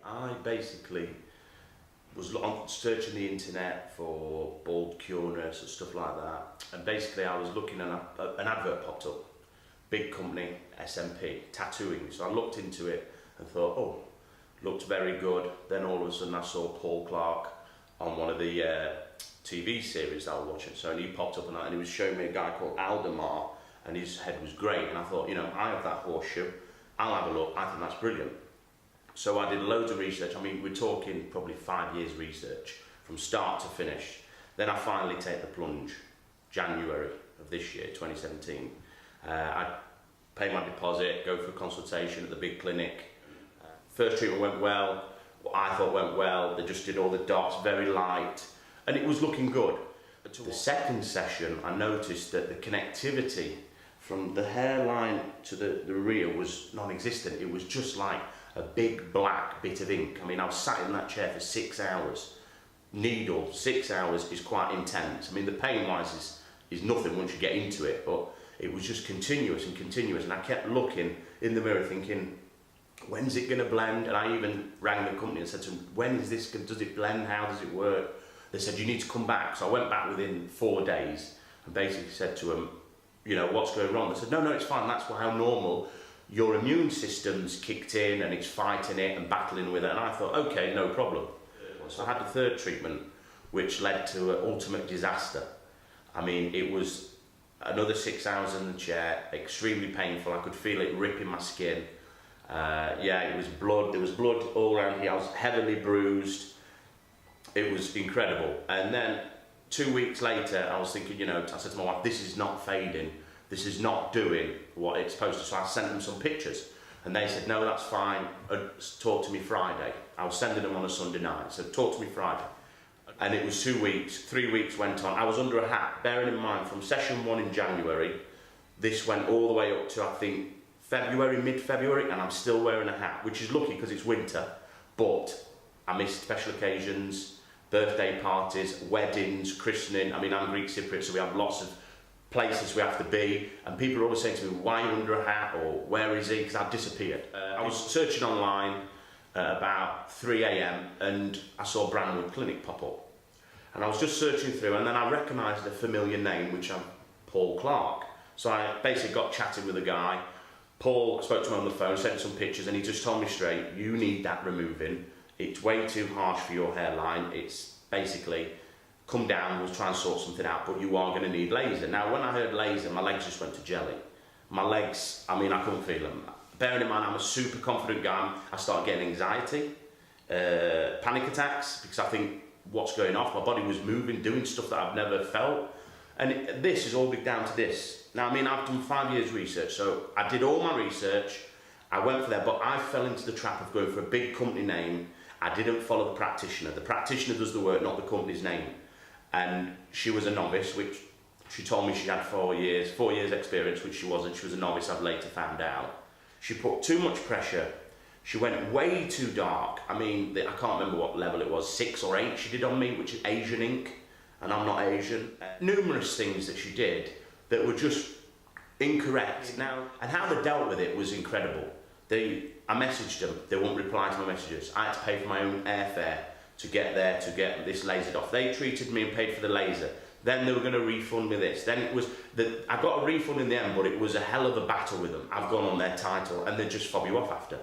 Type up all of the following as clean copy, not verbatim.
I basically was searching the internet for bald cureness and stuff like that, and basically I was looking and an advert popped up, big company, SMP, tattooing. So I looked into it and thought, oh, looked very good. Then all of a sudden I saw Paul Clark on one of the TV series that I was watching. So he popped up and he was showing me a guy called Aldemar, and his head was great. And I thought, you know, I have that horseshoe, I'll have a look, I think that's brilliant. So I did loads of research. I mean, we're talking probably 5 years research from start to finish. Then I finally take the plunge, January of this year, 2017. I pay my deposit, go for a consultation at the big clinic. First treatment went well, what I thought went well. They just did all the dots, very light, and it was looking good. The second session, I noticed that the connectivity from the hairline to the rear was non-existent. It was just like a big black bit of ink. I mean, I was sat in that chair for 6 hours. Needle, 6 hours is quite intense. I mean, the pain-wise is nothing once you get into it, but it was just continuous and continuous. And I kept looking in the mirror thinking, when's it gonna blend? And I even rang the company and said to them, when is this, does it blend? How does it work? They said, you need to come back. So I went back within 4 days and basically said to them, you know, what's going wrong? They said, no, it's fine. That's how normal. Your immune system's kicked in and it's fighting it and battling with it. And I thought, okay, no problem. So I had the third treatment, which led to an ultimate disaster. I mean, it was another 6 hours in the chair, extremely painful. I could feel it ripping my skin. Yeah, it was blood. There was blood all around here. I was heavily bruised. It was incredible. And then 2 weeks later, I was thinking, you know, I said to my wife, this is not fading. This is not doing what it's supposed to. So I sent them some pictures and they said, no, that's fine. Talk to me Friday. I was sending them on a Sunday night. So talk to me Friday. And it was 2 weeks, 3 weeks went on. I was under a hat, bearing in mind from session 1 in January, this went all the way up to, I think, February, mid-February, and I'm still wearing a hat, which is lucky because it's winter, but I missed special occasions, birthday parties, weddings, christening. I mean, I'm Greek Cypriot, so we have lots of places we have to be, and people are always saying to me, why are you under a hat, or where is he, because I've disappeared. I was searching online at about 3 AM and I saw Brandwood Clinic pop up. And I was just searching through and then I recognised a familiar name, which I'm Paul Clark. So I basically got chatting with a guy. Paul, I spoke to him on the phone, sent him some pictures, and he just told me straight, you need that removing. It's way too harsh for your hairline. It's basically, come down, we'll try and sort something out, but you are going to need laser. Now, when I heard laser, my legs just went to jelly. My legs, I mean, I couldn't feel them. Bearing in mind, I'm a super confident guy. I started getting anxiety, panic attacks, because I think, what's going off? My body was moving, doing stuff that I've never felt. And this is all big down to this. Now, I mean, I've done 5 years research, so I did all my research, I went for that, but I fell into the trap of going for a big company name. I didn't follow the practitioner. The practitioner does the work, not the company's name. And she was a novice, which she told me she had 4 years experience, which she wasn't. She was a novice, I've later found out. She put too much pressure. She went way too dark. I mean, I can't remember what level it was, 6 or 8 she did on me, which is Asian ink, and I'm not Asian. Numerous things that she did that were just incorrect. Now, and how they dealt with it was incredible. I messaged them, they wouldn't reply to my messages. I had to pay for my own airfare to get there, to get this lasered off. They treated me and paid for the laser. Then they were going to refund me this. Then it was, I got a refund in the end, but it was a hell of a battle with them. I've gone on their title and they just fob you off after.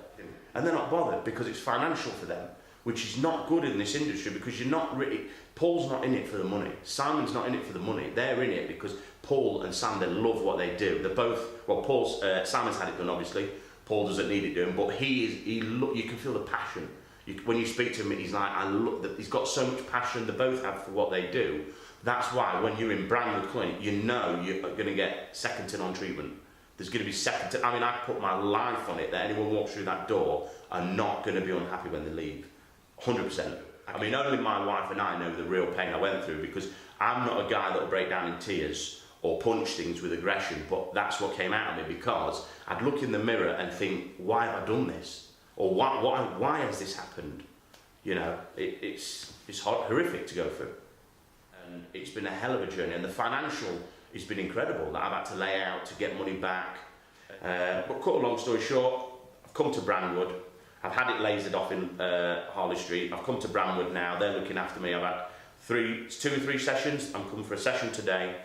And they're not bothered because it's financial for them, which is not good in this industry because you're not really, Paul's not in it for the money. Simon's not in it for the money. They're in it because Paul and Sam, they love what they do. They're both, well, Simon's had it done obviously. Paul doesn't need it doing, but you can feel the passion. When you speak to him, he's like, he's got so much passion they both have for what they do. That's why when you're in Brandwood Clinic, you know you're going to get second to none treatment. There's going to be second to, I mean, I put my life on it that anyone walks through that door are not going to be unhappy when they leave. 100%. I mean, only my wife and I know the real pain I went through because I'm not a guy that will break down in tears or punch things with aggression, but that's what came out of me because I'd look in the mirror and think, why have I done this? Or why has this happened? You know, it's horrific to go through. And it's been a hell of a journey, and the financial has been incredible that I've had to lay out to get money back. But cut a long story short, I've come to Brandwood. I've had it lasered off in Harley Street. I've come to Brandwood now. They're looking after me. I've had 2 or 3 sessions. I'm coming for a session today.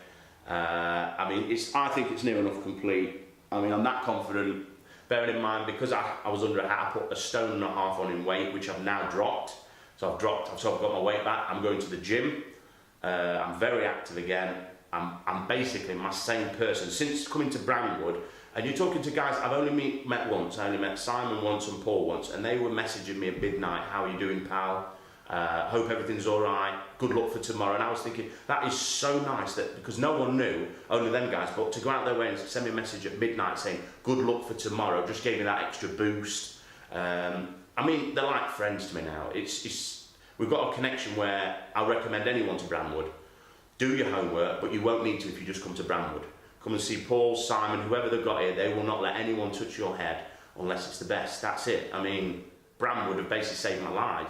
I mean, I think it's near enough complete. I mean, I'm that confident, bearing in mind, because I was under a hat, I put 1.5 stone on in weight, which I've now dropped. So I've got my weight back. I'm going to the gym. I'm very active again. I'm basically my same person since coming to Brandwood. And you're talking to guys I've only met once. I only met Simon once and Paul once, and they were messaging me at midnight, "How are you doing, pal? Hope everything's all right. Good luck for tomorrow." And I was thinking, that is so nice, that because no one knew, only them guys, but to go out their way and send me a message at midnight saying good luck for tomorrow just gave me that extra boost. I mean, they're like friends to me now. We've got a connection where I'll recommend anyone to Brandwood. Do your homework, but you won't need to if you just come to Brandwood. Come and see Paul, Simon, whoever they've got here. They will not let anyone touch your head unless it's the best. That's it. I mean, Brandwood have basically saved my life.